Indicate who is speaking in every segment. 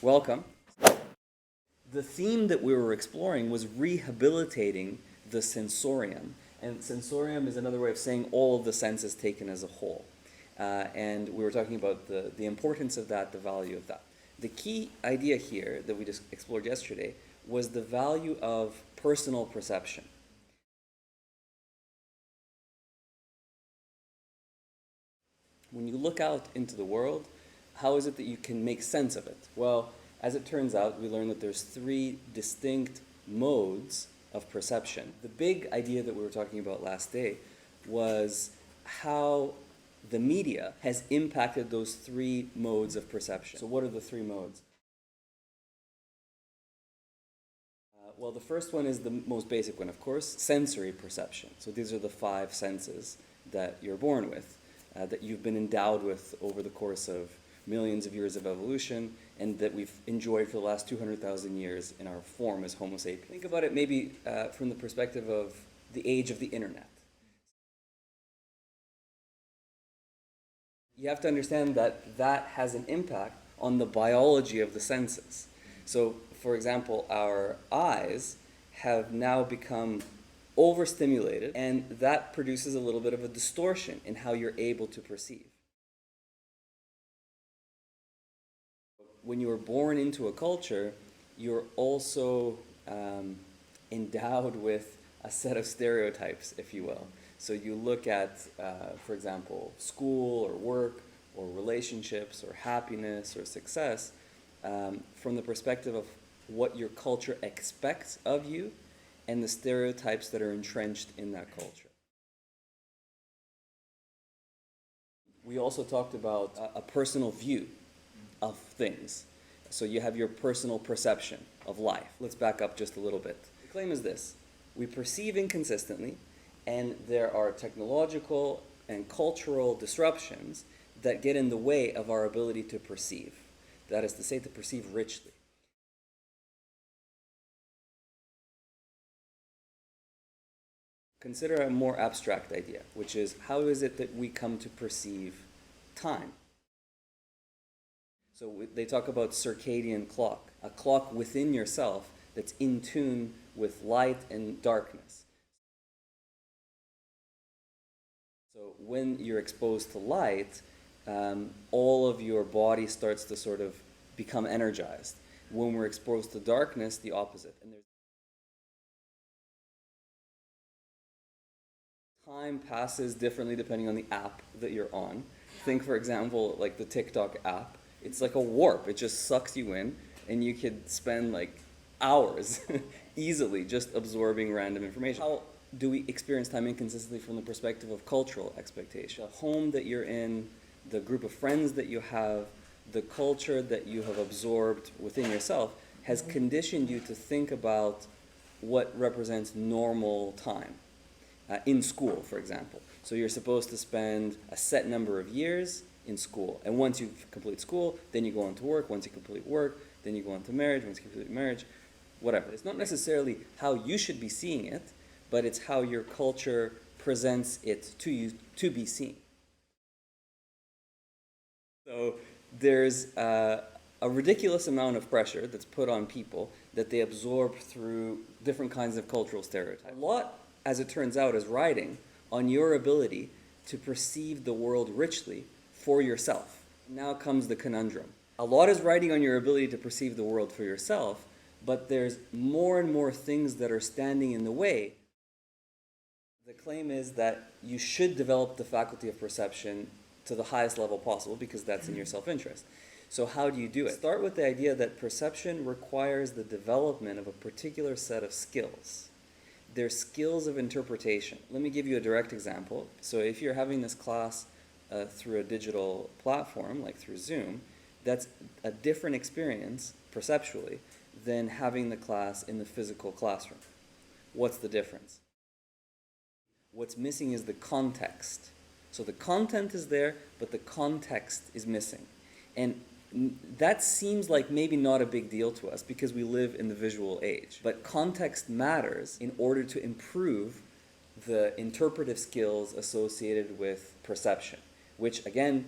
Speaker 1: Welcome. The theme that we were exploring was rehabilitating the sensorium. And sensorium is another way of saying all of the senses taken as a whole. And we were talking about the importance of that, the value of that. The key idea here that we just explored yesterday was the value of personal perception. When you look out into the world, how is it that you can make sense of it? Well, as it turns out, we learned that there's three distinct modes of perception. The big idea that we were talking about last day was how the media has impacted those three modes of perception. So what are the three modes? Well, the first one is the most basic one, of course, sensory perception. So these are the five senses that you're born with, that you've been endowed with over the course of millions of years of evolution, and that we've enjoyed for the last 200,000 years in our form as Homo sapiens. Think about it maybe from the perspective of the age of the internet. You have to understand that that has an impact on the biology of the senses. So, for example, our eyes have now become overstimulated, and that produces a little bit of a distortion in how you're able to perceive. When you are born into a culture, you're also endowed with a set of stereotypes, if you will. So you look at, for example, school or work or relationships or happiness or success from the perspective of what your culture expects of you and the stereotypes that are entrenched in that culture. We also talked about a personal view of things. So you have your personal perception of life. Let's back up just a little bit. The claim is this: we perceive inconsistently, and there are technological and cultural disruptions that get in the way of our ability to perceive. That is to say, to perceive richly. Consider a more abstract idea, which is, how is it that we come to perceive time? So they talk about circadian clock, a clock within yourself that's in tune with light and darkness. So when you're exposed to light, all of your body starts to sort of become energized. When we're exposed to darkness, the opposite. And time passes differently depending on the app that you're on. Think, for example, like the TikTok app. It's like a warp. It just sucks you in, and you could spend like hours easily just absorbing random information. How do we experience time inconsistently from the perspective of cultural expectation? The home that you're in, the group of friends that you have, the culture that you have absorbed within yourself has conditioned you to think about what represents normal time. In school, for example. So you're supposed to spend a set number of years in school. And once you complete school, then you go on to work. Once you complete work, then you go on to marriage. Once you complete marriage, whatever. It's not necessarily how you should be seeing it, but it's how your culture presents it to you to be seen. So there's a ridiculous amount of pressure that's put on people that they absorb through different kinds of cultural stereotypes. A lot, as it turns out, is riding on your ability to perceive the world richly for yourself. Now comes the conundrum. A lot is riding on your ability to perceive the world for yourself, but there's more and more things that are standing in the way. The claim is that you should develop the faculty of perception to the highest level possible because that's in your self-interest. So how do you do it? Start with the idea that perception requires the development of a particular set of skills. They're skills of interpretation. Let me give you a direct example. So if you're having this class through a digital platform, like through Zoom, that's a different experience, perceptually, than having the class in the physical classroom. What's the difference? What's missing is the context. So the content is there, but the context is missing. And that seems like maybe not a big deal to us because we live in the visual age. But context matters in order to improve the interpretive skills associated with perception, which again,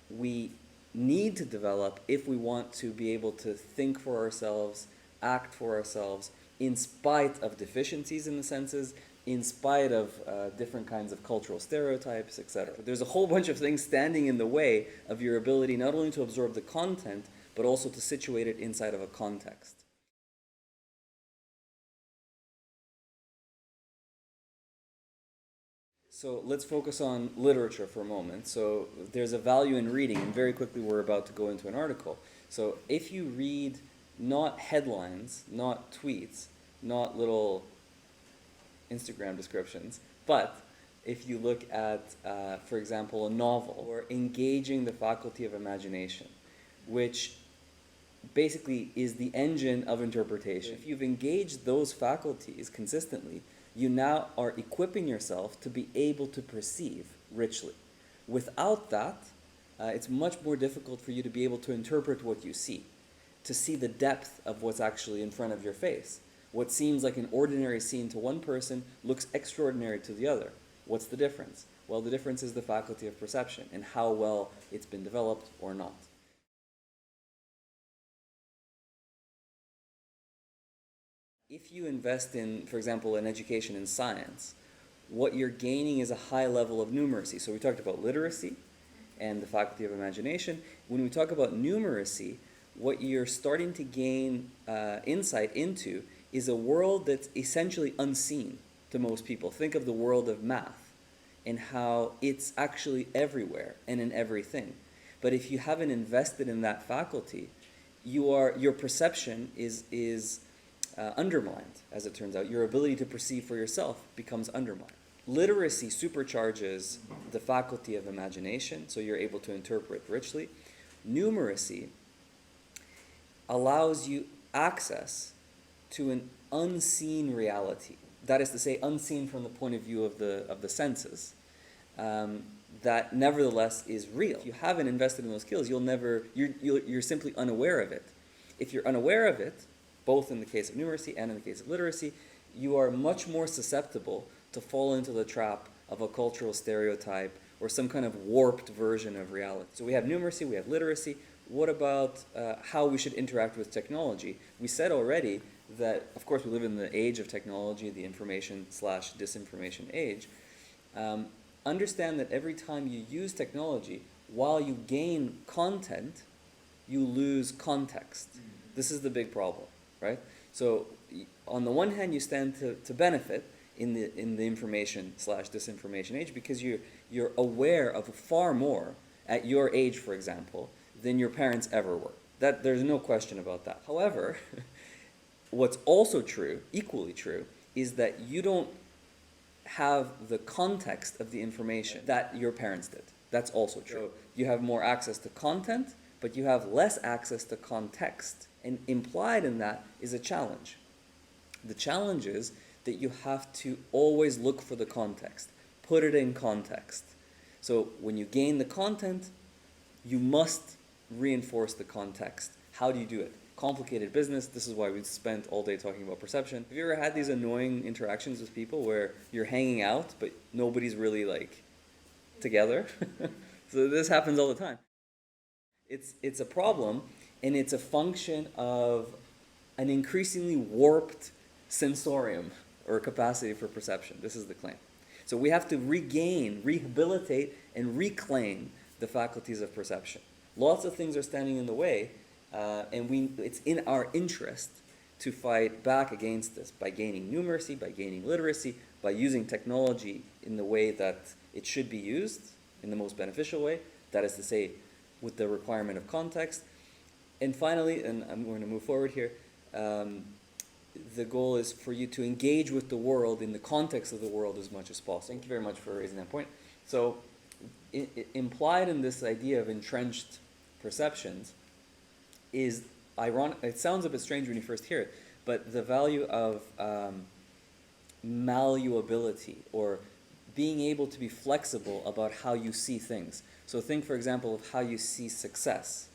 Speaker 1: we need to develop if we want to be able to think for ourselves, act for ourselves, in spite of deficiencies in the senses, in spite of different kinds of cultural stereotypes, etc. There's a whole bunch of things standing in the way of your ability not only to absorb the content, but also to situate it inside of a context. So let's focus on literature for a moment. So there's a value in reading, and very quickly we're about to go into an article. So if you read not headlines, not tweets, not little Instagram descriptions, but if you look at, for example, a novel, or engaging the faculty of imagination, which basically is the engine of interpretation. If you've engaged those faculties consistently, you now are equipping yourself to be able to perceive richly. Without that, it's much more difficult for you to be able to interpret what you see, to see the depth of what's actually in front of your face. What seems like an ordinary scene to one person looks extraordinary to the other. What's the difference? Well, the difference is the faculty of perception and how well it's been developed or not. If you invest in, for example, an education in science, what you're gaining is a high level of numeracy. So we talked about literacy and the faculty of imagination. When we talk about numeracy, what you're starting to gain insight into is a world that's essentially unseen to most people. Think of the world of math and how it's actually everywhere and in everything. But if you haven't invested in that faculty, your perception is undermined, as it turns out. Your ability to perceive for yourself becomes undermined. Literacy supercharges the faculty of imagination, so you're able to interpret richly. Numeracy allows you access to an unseen reality. That is to say, unseen from the point of view of the senses, that nevertheless is real. If you haven't invested in those skills, you're simply unaware of it. If you're unaware of it, both in the case of numeracy and in the case of literacy, you are much more susceptible to fall into the trap of a cultural stereotype or some kind of warped version of reality. So we have numeracy, we have literacy. What about how we should interact with technology? We said already that, of course, we live in the age of technology, the information/disinformation age. Understand that every time you use technology, while you gain content, you lose context. This is the big problem. Right? So on the one hand, you stand to benefit in the information/disinformation age because you're aware of far more at your age, for example, than your parents ever were. There's no question about that. However, what's also true, equally true, is that you don't have the context of the information that your parents did. That's also true. You have more access to content, but you have less access to context. And implied in that is a challenge. The challenge is that you have to always look for the context, put it in context. So when you gain the content, you must reinforce the context. How do you do it? Complicated business. This is why we spent all day talking about perception. Have you ever had these annoying interactions with people where you're hanging out, but nobody's really like together? So this happens all the time. It's a problem. And it's a function of an increasingly warped sensorium, or capacity for perception. This is the claim. So we have to regain, rehabilitate, and reclaim the faculties of perception. Lots of things are standing in the way, and it's in our interest to fight back against this by gaining numeracy, by gaining literacy, by using technology in the way that it should be used, in the most beneficial way, that is to say, with the requirement of context. And finally, and I'm going to move forward here, the goal is for you to engage with the world in the context of the world as much as possible. Thank you very much for raising that point. So implied in this idea of entrenched perceptions is ironic. It sounds a bit strange when you first hear it, but the value of malleability, or being able to be flexible about how you see things. So think, for example, of how you see success.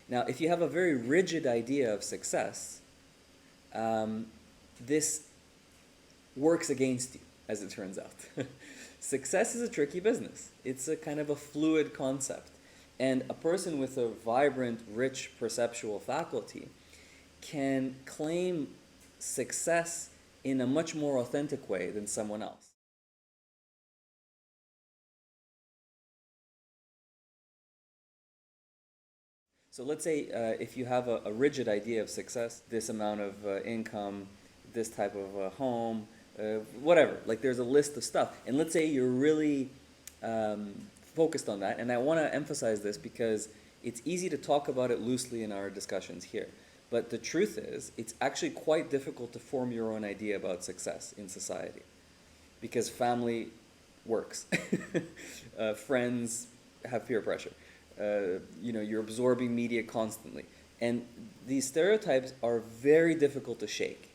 Speaker 1: Now, if you have a very rigid idea of success, this works against you, as it turns out. Success is a tricky business. It's a kind of a fluid concept. And a person with a vibrant, rich perceptual faculty can claim success in a much more authentic way than someone else. So let's say if you have a rigid idea of success, this amount of income, this type of home, whatever, like there's a list of stuff. And let's say you're really focused on that. And I want to emphasize this because it's easy to talk about it loosely in our discussions here. But the truth is, it's actually quite difficult to form your own idea about success in society. Because family works. Friends have peer pressure. You're absorbing media constantly. And these stereotypes are very difficult to shake.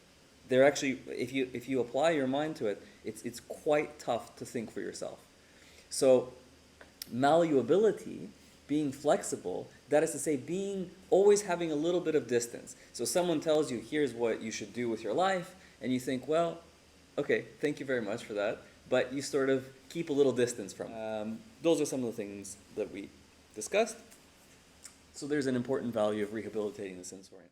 Speaker 1: They're actually, if you apply your mind to it, it's quite tough to think for yourself. So malleability, being flexible, that is to say, always having a little bit of distance. So someone tells you, here's what you should do with your life, and you think, well, okay, thank you very much for that, but you sort of keep a little distance from it. Those are some of the things that we discussed. So there's an important value of rehabilitating the sensorium.